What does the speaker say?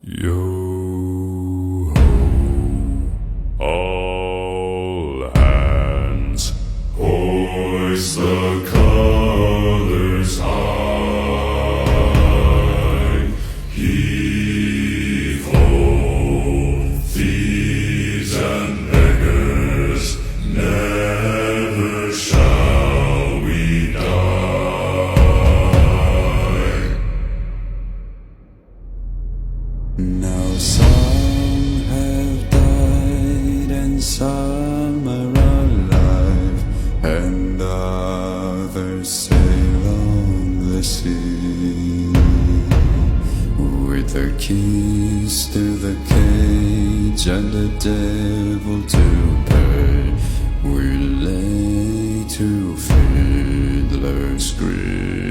Yo ho, all hands, hoist the colors high. Heave ho, thieves and beggars, never shall we die. Now some have died and some are alive, and others sail on the sea. With the keys to the cage and the devil to pay, we lay to Fiddler's Grave.